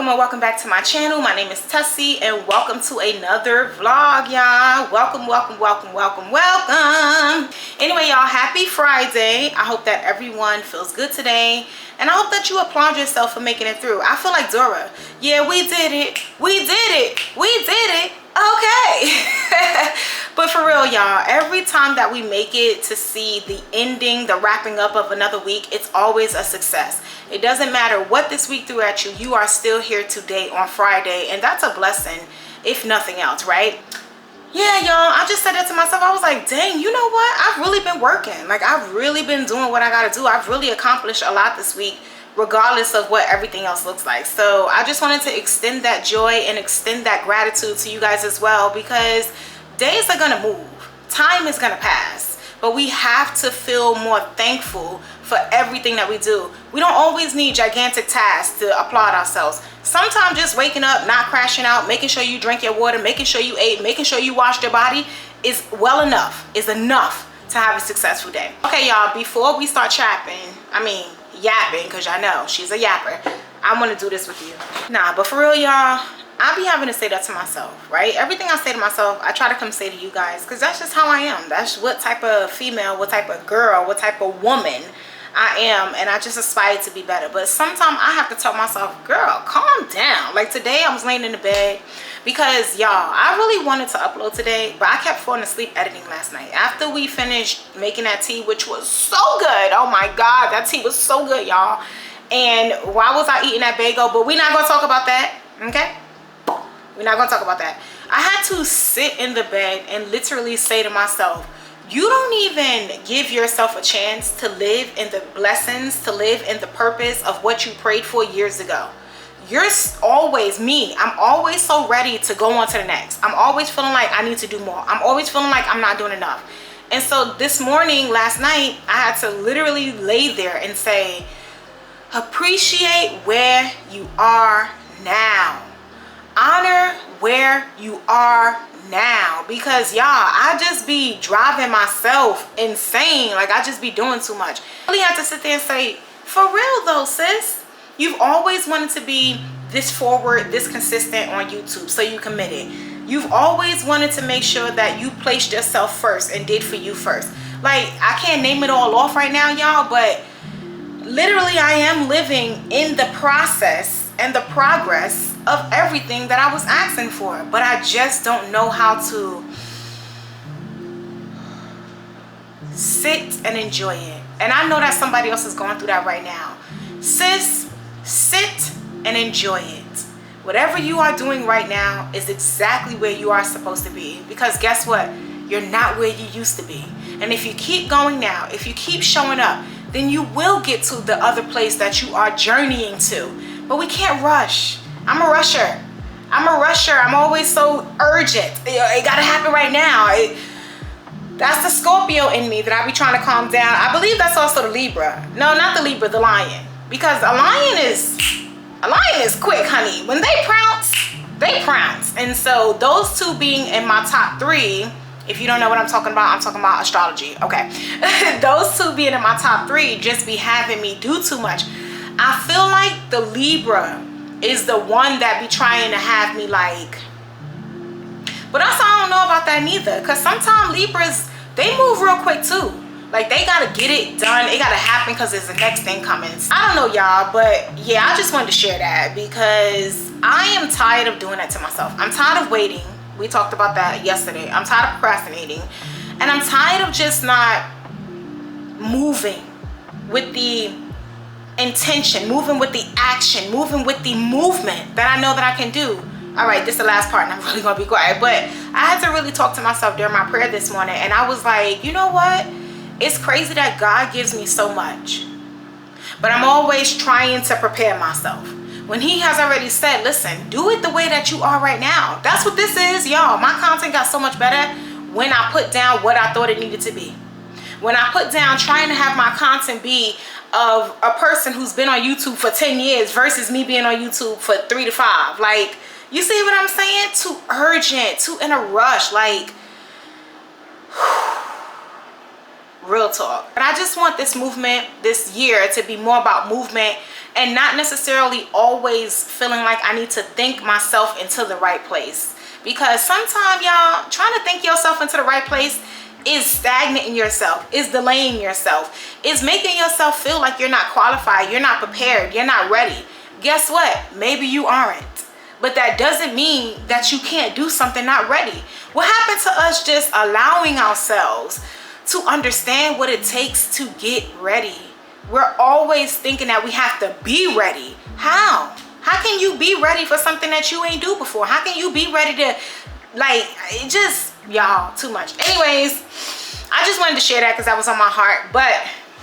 and welcome back to my channel. My name is Tussie and welcome to another vlog, y'all. Welcome. Anyway, y'all, happy Friday. I hope that everyone feels good today and I hope that you applaud yourself for making it through. I feel like Dora. Yeah, we did it. Okay. But for real, y'all, every time that we make it to see the ending, the wrapping up of another week, it's always a success. It doesn't matter what this week threw at you, you are still here today on Friday, and that's a blessing, if nothing else, right? Yeah, y'all, I just said that to myself. I was like, dang, you know what? I've really been working. Like, I've really been doing what I gotta do. I've really accomplished a lot this week, regardless of what everything else looks like. So I just wanted to extend that joy and extend that gratitude to you guys as well, because days are gonna move, time is gonna pass, but we have to feel more thankful for everything that we do. We don't always need gigantic tasks to applaud ourselves. Sometimes just waking up, not crashing out, making sure you drink your water, making sure you ate, making sure you washed your body is well enough, is enough to have a successful day. Okay, y'all, before we start yapping, because I know she's a yapper, I want to do this with you. Nah, but for real, y'all, I be having to say that to myself, right? Everything I say to myself, I try to come say to you guys, because that's just how I am. That's what type of female, what type of girl, what type of woman I am, and I just aspire to be better. But sometimes I have to tell myself, girl, calm down. Like today I was laying in the bed because, y'all, I really wanted to upload today, but I kept falling asleep editing last night. After we finished making that tea, which was so good. Oh my God, that tea was so good, y'all. And why was I eating that bagel? But we're not going to talk about that, okay? We're not going to talk about that. I had to sit in the bed and literally say to myself, you don't even give yourself a chance to live in the blessings, to live in the purpose of what you prayed for years ago. You're always me. I'm always so ready to go on to the next. I'm always feeling like I need to do more. I'm always feeling like I'm not doing enough. And so this morning, last night, I had to literally lay there and say, appreciate where you are now. Honor where you are now, because y'all, I just be driving myself insane. Like, I just be doing too much. I really have to sit there and say, for real though, sis, you've always wanted to be this forward, this consistent on YouTube, so you committed. You've always wanted to make sure that you placed yourself first and did for you first. Like, I can't name it all off right now, y'all, but literally I am living in the process and the progress of everything that I was asking for, but I just don't know how to sit and enjoy it. And I know that somebody else is going through that right now. Sis, sit and enjoy it. Whatever you are doing right now is exactly where you are supposed to be, because guess what? You're not where you used to be. And if you keep going now, if you keep showing up, then you will get to the other place that you are journeying to. But we can't rush. I'm a rusher. I'm always so urgent. It gotta happen right now. That's the Scorpio in me that I be trying to calm down. I believe that's also the Libra. No, not the Libra, the Lion. Because a lion is quick, honey. When they pounce, they pounce. And so those two being in my top three, if you don't know what I'm talking about astrology. Okay. Those two being in my top three just be having me do too much. I feel like the Libra is the one that be trying to have me like, but also I don't know about that neither, because sometimes Libras, they move real quick too. Like, they gotta get it done, it gotta happen because there's the next thing coming. I don't know, y'all, but yeah, I just wanted to share that because I am tired of doing that to myself. I'm tired of waiting. We talked about that yesterday. I'm tired of procrastinating, and I'm tired of just not moving with the intention, moving with the action, moving with the movement that I know that I can do. All right, this is the last part and I'm really gonna be quiet, but I had to really talk to myself during my prayer this morning, and I was like, you know what? It's crazy that God gives me so much, but I'm always trying to prepare myself when he has already said, listen, do it the way that you are right now. That's what this is, y'all. My content got so much better when I put down what I thought it needed to be. When I put down trying to have my content be of a person who's been on YouTube for 10 years versus me being on YouTube for 3 to 5. Like, you see what I'm saying? Too urgent, too in a rush. Like, real talk. But I just want this movement this year to be more about movement and not necessarily always feeling like I need to think myself into the right place. Because sometimes, y'all, trying to think yourself into the right place is stagnating yourself, is delaying yourself, is making yourself feel like you're not qualified, you're not prepared, you're not ready. Guess what? Maybe you aren't. But that doesn't mean that you can't do something not ready. What happened to us just allowing ourselves to understand what it takes to get ready? We're always thinking that we have to be ready. How? How can you be ready for something that you ain't do before? How can you be ready to, like, it just, y'all, too much. Anyways, I just wanted to share that because that was on my heart. But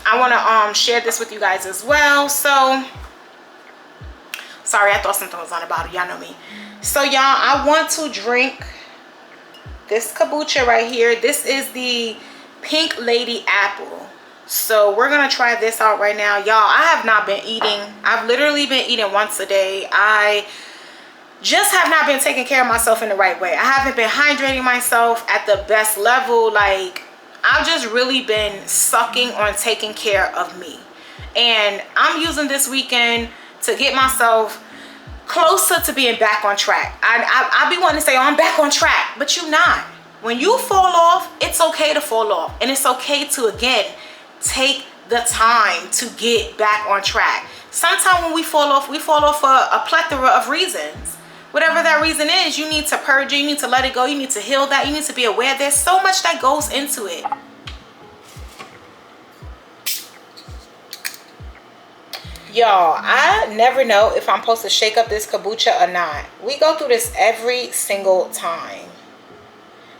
I want to share this with you guys as well. So, sorry, I thought something was on the bottle. Y'all know me. So, y'all, I want to drink this kombucha right here. This is the Pink Lady Apple. So we're gonna try this out right now, y'all. I have not been eating. I've literally been eating once a day. I just have not been taking care of myself in the right way. I haven't been hydrating myself at the best level. Like, I've just really been sucking on taking care of me. And I'm using this weekend to get myself closer to being back on track. I be wanting to say, oh, I'm back on track, but you're not. When you fall off, it's okay to fall off. And it's okay to, again, take the time to get back on track. Sometimes when we fall off for a plethora of reasons. Whatever that reason is, you need to purge it, you need to let it go, you need to heal that, you need to be aware. There's so much that goes into it. Y'all, I never know if I'm supposed to shake up this kombucha or not. We go through this every single time.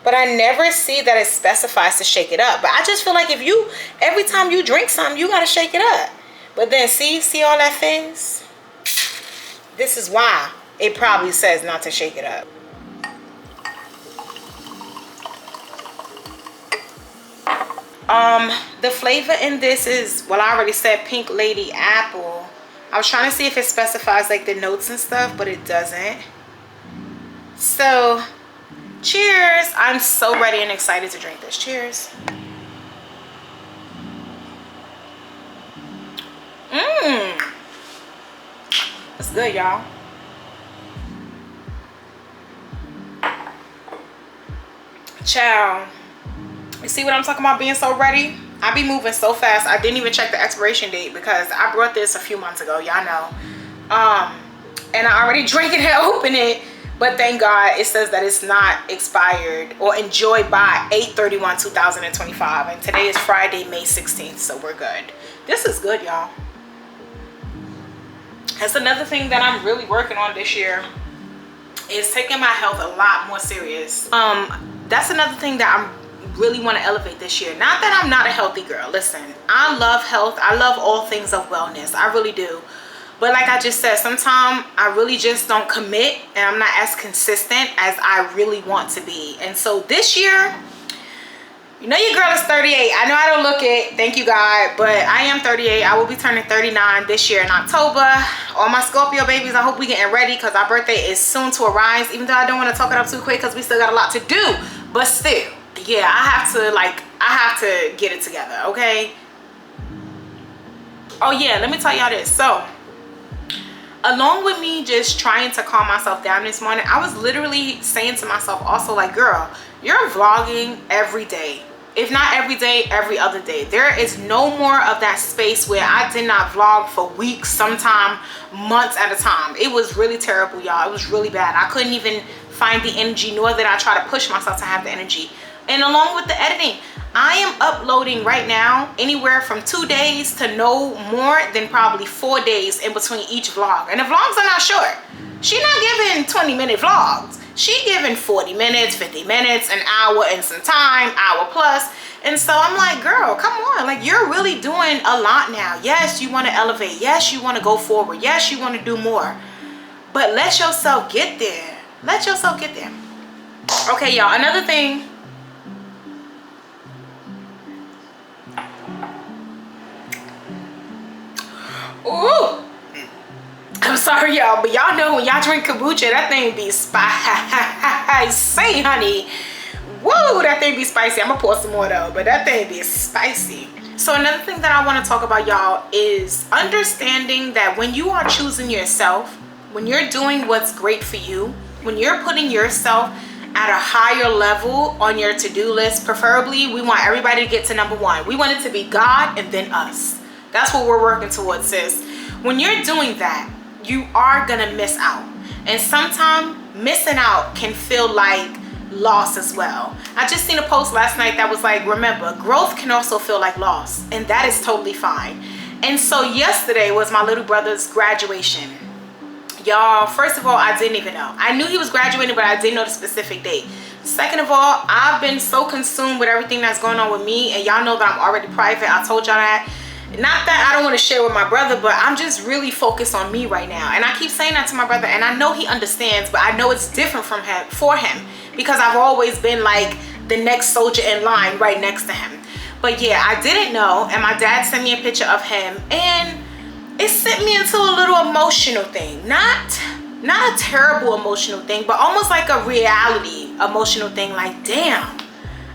But I never see that it specifies to shake it up. But I just feel like every time you drink something, you gotta shake it up. But then see all that fizz? This is why it probably says not to shake it up. The flavor in this is, well, I already said Pink Lady Apple. I was trying to see if it specifies like the notes and stuff, but it doesn't. So, cheers. I'm so ready and excited to drink this. Cheers. That's good, y'all. Ciao. You see what I'm talking about being so ready? I be moving so fast. I didn't even check the expiration date because I brought this a few months ago. Y'all know. And I already drank it and opened it. But thank God it says that it's not expired or enjoyed by 8/31/2025. And today is Friday, May 16th. So we're good. This is good, y'all. That's another thing that I'm really working on this year, is taking my health a lot more serious. That's another thing that I'm really want to elevate this year. Not that I'm not a healthy girl. Listen, I love health. I love all things of wellness. I really do. But like I just said, sometimes I really just don't commit and I'm not as consistent as I really want to be. And so this year, you know, your girl is 38. I know I don't look it, thank you God, but I am 38. I will be turning 39 this year in October. All my Scorpio babies, I hope we getting ready because our birthday is soon to arise. Even though I don't want to talk it up too quick because we still got a lot to do. But still, yeah, I have to get it together, okay? Oh yeah, let me tell y'all this. So, along with me just trying to calm myself down this morning, I was literally saying to myself also, like, girl, you're vlogging every day. If not every day, every other day. There is no more of that space where I did not vlog for weeks, sometime months at a time. It was really terrible, y'all. It was really bad. I couldn't even find the energy, nor did I try to push myself to have the energy. And along with the editing, I am uploading right now anywhere from 2 days to no more than probably 4 days in between each vlog. And the vlogs are not short. She's not giving 20-minute vlogs. She giving 40 minutes, 50 minutes, an hour and some time, hour plus. And so I'm like, girl, come on. Like, you're really doing a lot now. Yes, you want to elevate. Yes, you want to go forward. Yes, you want to do more. But let yourself get there. Let yourself get there. Okay, y'all, another thing. Ooh, I'm sorry, y'all, but y'all know when y'all drink kombucha, that thing be spicy, honey. Woo, that thing be spicy. I'm gonna pour some more though, but that thing be spicy. So another thing that I want to talk about, y'all, is understanding that when you are choosing yourself, when you're doing what's great for you, when you're putting yourself at a higher level on your to-do list, preferably we want everybody to get to number one. We want it to be God and then us. That's what we're working towards, sis. When you're doing that, you are gonna miss out. And sometimes missing out can feel like loss as well. I just seen a post last night that was like, remember, growth can also feel like loss, and that is totally fine. And so yesterday was my little brother's graduation. Y'all, first of all, I didn't even know. I knew he was graduating, but I didn't know the specific date. Second of all, I've been so consumed with everything that's going on with me, and y'all know that I'm already private. I told y'all that. Not that I don't want to share with my brother, but I'm just really focused on me right now. And I keep saying that to my brother, and I know he understands, but I know it's different from him, for him, because I've always been like the next soldier in line right next to him. But yeah, I didn't know, and my dad sent me a picture of him, and it sent me into a little emotional thing. Not a terrible emotional thing, but almost like a reality emotional thing. Like, damn,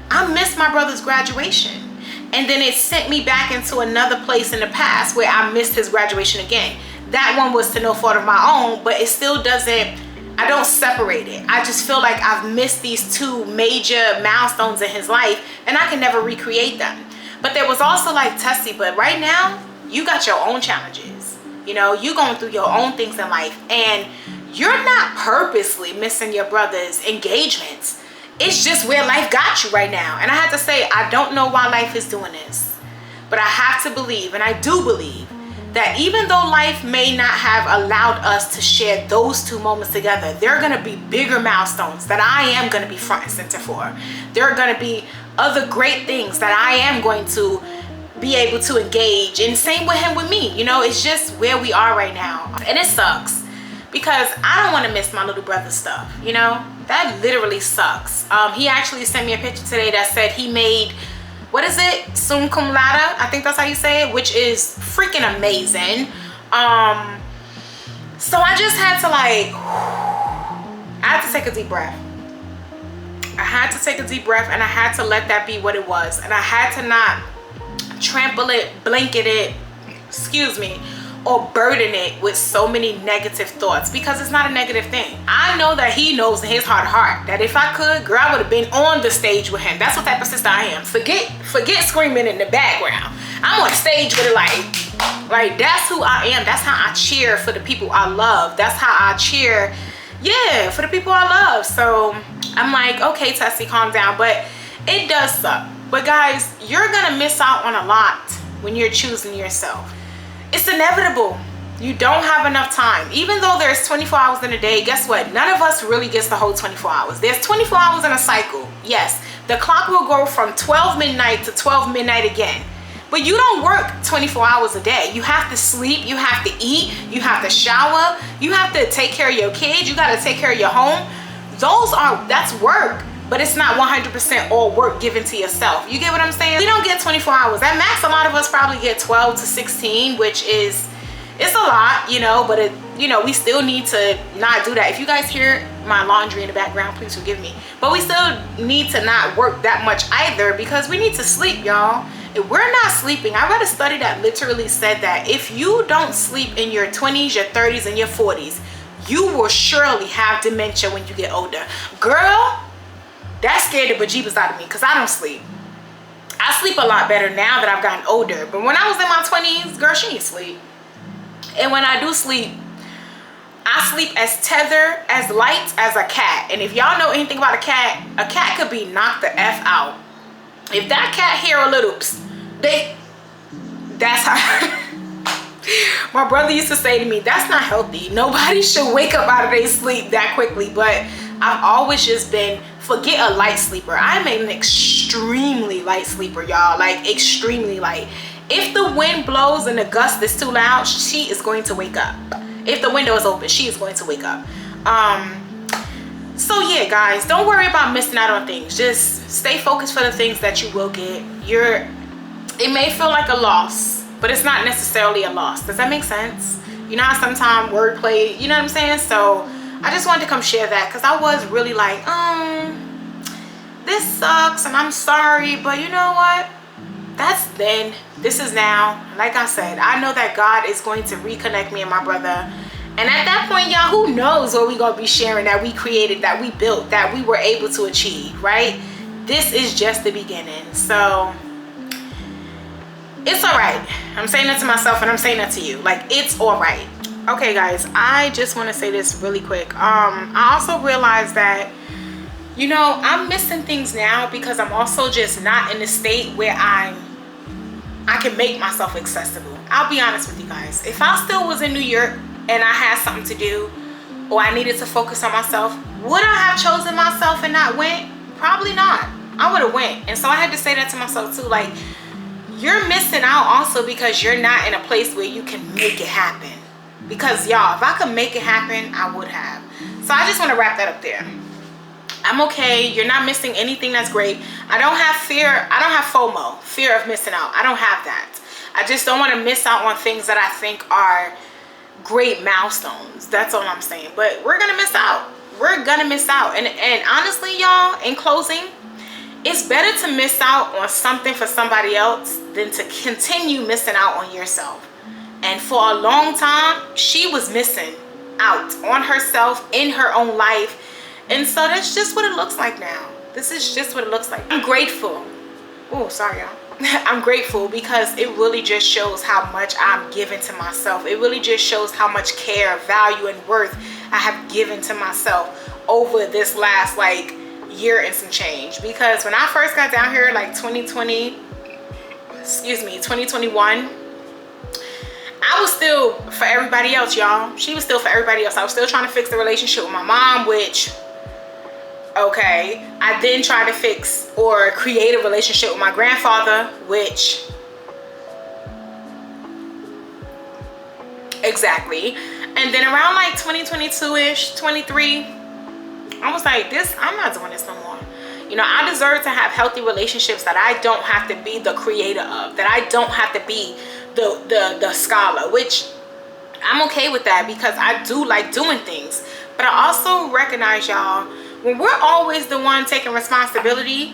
I missed my brother's graduation. And then it sent me back into another place in the past where I missed his graduation again. That one was to no fault of my own, but it still doesn't, I don't separate it. I just feel like I've missed these two major milestones in his life, and I can never recreate them. But there was also like, Tessie, but right now, you got your own challenges. You know, you going through your own things in life, and you're not purposely missing your brother's engagements. It's just where life got you right now. And I have to say, I don't know why life is doing this, but I have to believe, and I do believe, that even though life may not have allowed us to share those two moments together, there are going to be bigger milestones that I am going to be front and center for. There are going to be other great things that I am going to be able to engage, and same with him with me. You know, it's just where we are right now, and it sucks because I don't want to miss my little brother's stuff. You know, that literally sucks. He actually sent me a picture today that said he made, what is it, sum cum laude, I think that's how you say it, which is freaking amazing. So I just had to like, I had to take a deep breath. I had to take a deep breath, and I had to let that be what it was, and I had to not trample it, blanket it, excuse me, or burden it with so many negative thoughts, because it's not a negative thing. I know that he knows in his heart of heart that if I could, girl, I would have been on the stage with him. That's what type of sister I am. Forget screaming in the background. I'm on stage with it, like that's who I am. That's how I cheer for the people I love. That's how I cheer, yeah, for the people I love. So I'm like, okay, Tessie, calm down. But it does suck. But guys, you're gonna miss out on a lot when you're choosing yourself. It's inevitable. You don't have enough time. Even though there's 24 hours in a day, guess what? None of us really gets the whole 24 hours. There's 24 hours in a cycle. Yes, the clock will go from 12 midnight to 12 midnight again. But you don't work 24 hours a day. You have to sleep, you have to eat, you have to shower, you have to take care of your kids, you gotta take care of your home. That's work. But it's not 100% all work given to yourself. You get what I'm saying? We don't get 24 hours. At max, a lot of us probably get 12 to 16, which is, it's a lot, you know, but it, you know, we still need to not do that. If you guys hear my laundry in the background, please forgive me. But we still need to not work that much either, because we need to sleep, y'all. If we're not sleeping, I read a study that literally said that if you don't sleep in your 20s, your 30s, and your 40s, you will surely have dementia when you get older. Girl, that scared the bejeebus out of me, because I don't sleep. I sleep a lot better now that I've gotten older. But when I was in my 20s, girl, she didn't sleep. And when I do sleep, I sleep as tethered, as light as a cat. And if y'all know anything about a cat could be knocked the F out. If that cat hear a little, that's how... My brother used to say to me, that's not healthy. Nobody should wake up out of their sleep that quickly. But I've always just been, forget a light sleeper, I'm an extremely light sleeper, y'all. Like extremely light. If the wind blows and the gust is too loud, she is going to wake up. If the window is open, she is going to wake up. So yeah, guys, don't worry about missing out on things. Just stay focused for the things that you will get. It may feel like a loss, but it's not necessarily a loss. Does that make sense? You know how sometimes wordplay, you know what I'm saying? So I just wanted to come share that, because I was really like, this sucks and I'm sorry, but you know what? that's then. This is now. Like I said, I know that God is going to reconnect me and my brother. And at that point, y'all, who knows what we gonna be sharing, that we created, that we built, that we were able to achieve, right? This is just the beginning. So it's all right. I'm saying that to myself and I'm saying that to you. Like, it's all right. Okay, guys, I just want to say this really quick. I also realized that, you know, I'm missing things now because I'm also just not in the state where I can make myself accessible. I'll be honest with you guys. If I still was in New York and I had something to do, or I needed to focus on myself, would I have chosen myself and not went? Probably not. I would have went. And so I had to say that to myself too. Like, you're missing out also because you're not in a place where you can make it happen. Because y'all, if I could make it happen, I would have. So I just want to wrap that up there. I'm okay. You're not missing anything. That's great. I don't have fear. I don't have FOMO, fear of missing out. I don't have that. I just don't want to miss out on things that I think are great milestones. That's all I'm saying. But we're gonna miss out. We're gonna miss out. And honestly, y'all, in closing, it's better to miss out on something for somebody else than to continue missing out on yourself. And for a long time, she was missing out on herself in her own life. And so that's just what it looks like now. This is just what it looks like. I'm grateful. Oh, sorry, y'all. I'm grateful because it really just shows how much I'm giving to myself. It really just shows how much care, value, and worth I have given to myself over this last like year and some change. Because when I first got down here, like 2021, I was still for everybody else, y'all. She was still for everybody else. I was still trying to fix the relationship with my mom, which, okay. I then tried to fix or create a relationship with my grandfather, which, exactly. And then around like 2022-ish, 23, I was like, I'm not doing this no more. You know, I deserve to have healthy relationships that I don't have to be the creator of, that I don't have to be the scholar, which I'm okay with that because I do like doing things. But I also recognize, y'all, when we're always the one taking responsibility,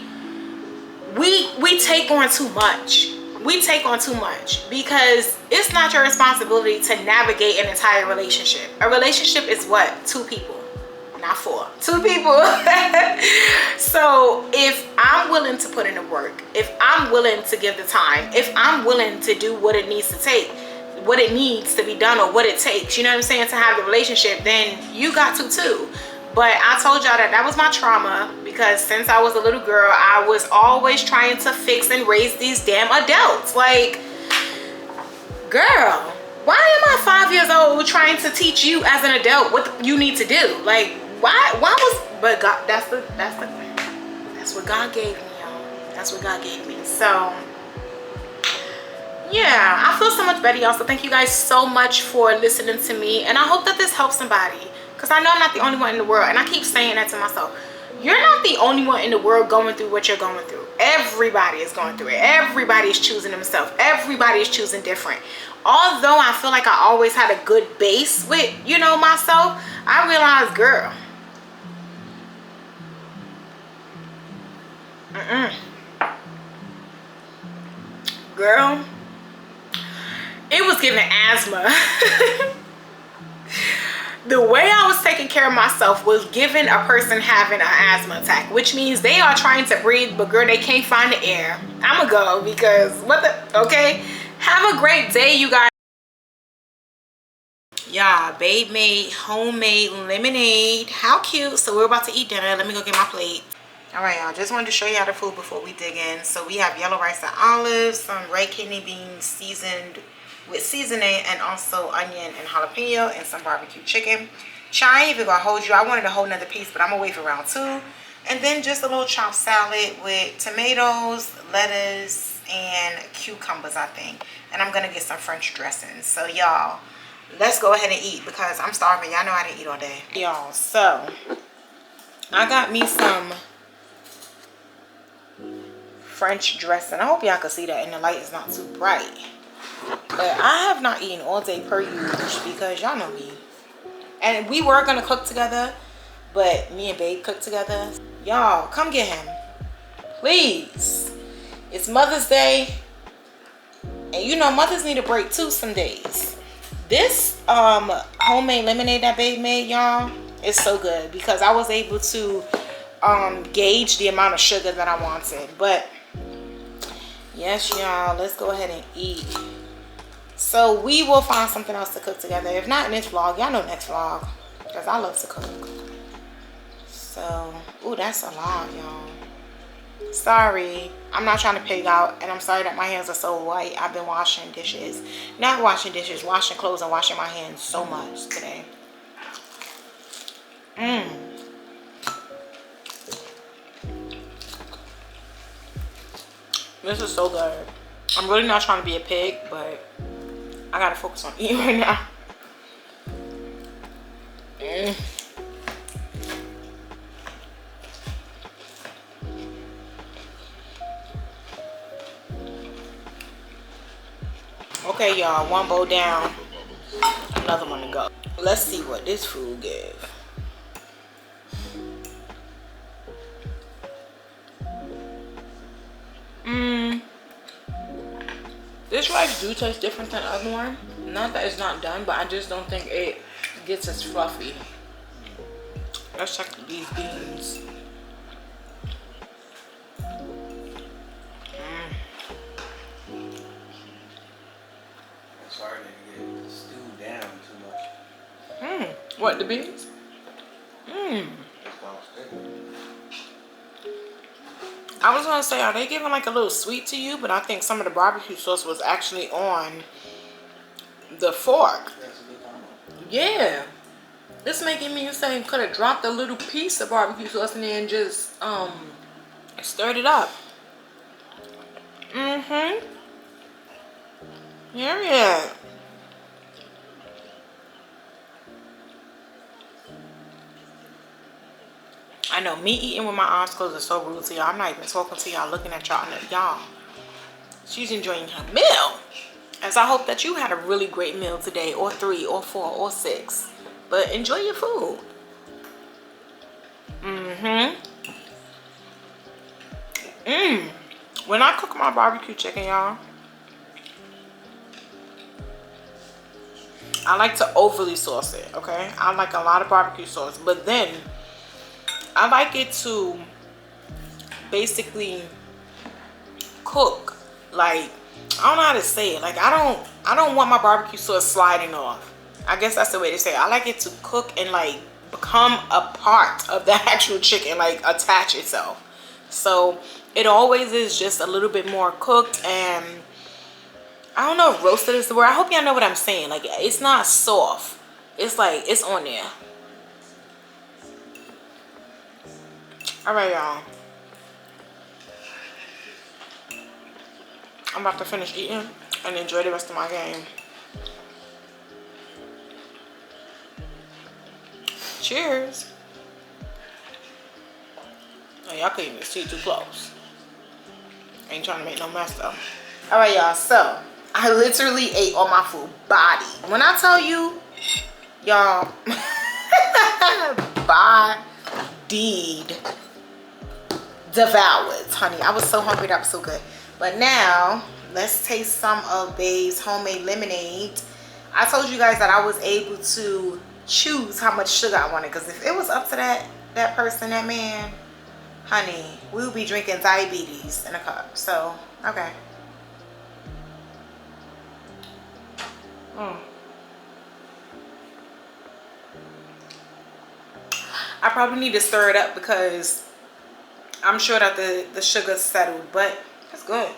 we take on too much. We take on too much because it's not your responsibility to navigate an entire relationship. A relationship is what? 2 people, not 4. 2 people. So if I'm willing to put in the work, if I'm willing to give the time, if I'm willing to do what it needs to take, what it needs to be done, or what it takes, you know what I'm saying, to have the relationship, then you got to too. But I told y'all that was my trauma because since I was a little girl, I was always trying to fix and raise these damn adults. Like, girl, why am I 5 years old trying to teach you as an adult what you need to do? Like, why was, but God, that's what God gave me, y'all. That's what God gave me. So yeah, I feel so much better, y'all. So thank you guys so much for listening to me, and I hope that this helps somebody, because I know I'm not the only one in the world, and I keep saying that to myself. You're not the only one in the world going through what you're going through. Everybody is going through it. Everybody is choosing themselves. Everybody is choosing different. Although I feel like I always had a good base with, you know, myself, I realized, girl, girl, it was giving asthma. The way I was taking care of myself was giving a person having an asthma attack, which means they are trying to breathe, but girl, they can't find the air. I'ma go because okay? Have a great day, you guys. Yeah, babe made homemade lemonade. How cute. So we're about to eat dinner. Let me go get my plate. All right, y'all, just wanted to show y'all the food before we dig in. So we have yellow rice and olives, some red kidney beans seasoned with seasoning, and also onion and jalapeno, and some barbecue chicken. I ain't even gonna hold you. I wanted a whole nother piece, but I'm gonna wait for round 2. And then just a little chopped salad with tomatoes, lettuce, and cucumbers, I think. And I'm gonna get some French dressing. So y'all, let's go ahead and eat because I'm starving. Y'all know I didn't eat all day. Y'all, so I got me some French dressing. I hope y'all can see that and the light is not too bright. But I have not eaten all day per usual because y'all know me. And we were gonna cook together, but me and babe cooked together. Y'all, come get him, please. It's Mother's Day. And you know, mothers need a break too some days. This homemade lemonade that babe made, y'all, is so good because I was able to gauge the amount of sugar that I wanted. But yes, y'all, let's go ahead and eat. So we will find something else to cook together. If not in this vlog, y'all know next vlog, because I love to cook. So, ooh, that's a lot, y'all. Sorry, I'm not trying to pig out, and I'm sorry that my hands are so white. I've been washing dishes. Not washing dishes, washing clothes and washing my hands so much today. This is so good. I'm really not trying to be a pig, but I gotta focus on eating right now. Okay, y'all, one bowl down, another one to go. Let's see what this food gives. This rice do taste different than the other one. Not that it's not done, but I just don't think it gets as fluffy. Let's check these beans. Sorry to get stewed down too much. What, the beans? I was gonna say, are they giving like a little sweet to you? But I think some of the barbecue sauce was actually on the fork. That's a good combo. Yeah. It's making me say could have dropped a little piece of barbecue sauce in there and just stirred it up. Yeah. I know me eating with my arms closed is so rude to y'all. I'm not even talking to y'all, looking at y'all. Y'all, she's enjoying her meal. As I hope that you had a really great meal today, or 3, or 4, or 6. But enjoy your food. When I cook my barbecue chicken, y'all, I like to overly sauce it, okay? I like a lot of barbecue sauce, but then I like it to basically cook. Like, I don't know how to say it. Like, I don't want my barbecue sauce sliding off. I guess that's the way to say it. I like it to cook and like become a part of the actual chicken, like attach itself. So it always is just a little bit more cooked, and I don't know if roasted is the word. I hope y'all know what I'm saying. Like, it's not soft. It's like, it's on there. All right, y'all. I'm about to finish eating and enjoy the rest of my game. Cheers. Oh, y'all couldn't even see too close. Ain't trying to make no mess though. All right, y'all. So I literally ate all my food body. When I tell you, y'all, bodied, devoured, honey. I was so hungry. That was so good. But now let's taste some of Babe's homemade lemonade. I told you guys that I was able to choose how much sugar I wanted, because if it was up to that person, that man, honey, we would be drinking diabetes in a cup. So okay. I probably need to stir it up because I'm sure that the sugar's settled, but it's good.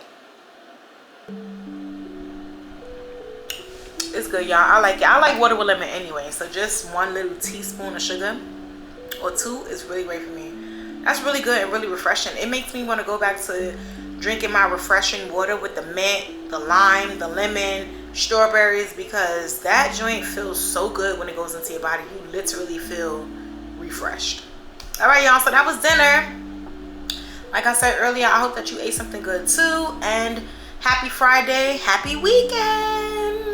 It's good, y'all. I like it. I like water with lemon anyway, so just 1 little teaspoon of sugar or 2 is really great for me. That's really good and really refreshing. It makes me want to go back to drinking my refreshing water with the mint, the lime, the lemon, strawberries, because that joint feels so good when it goes into your body. You literally feel refreshed. All right, y'all, so that was dinner. Like I said earlier, I hope that you ate something good too, and happy Friday, happy weekend.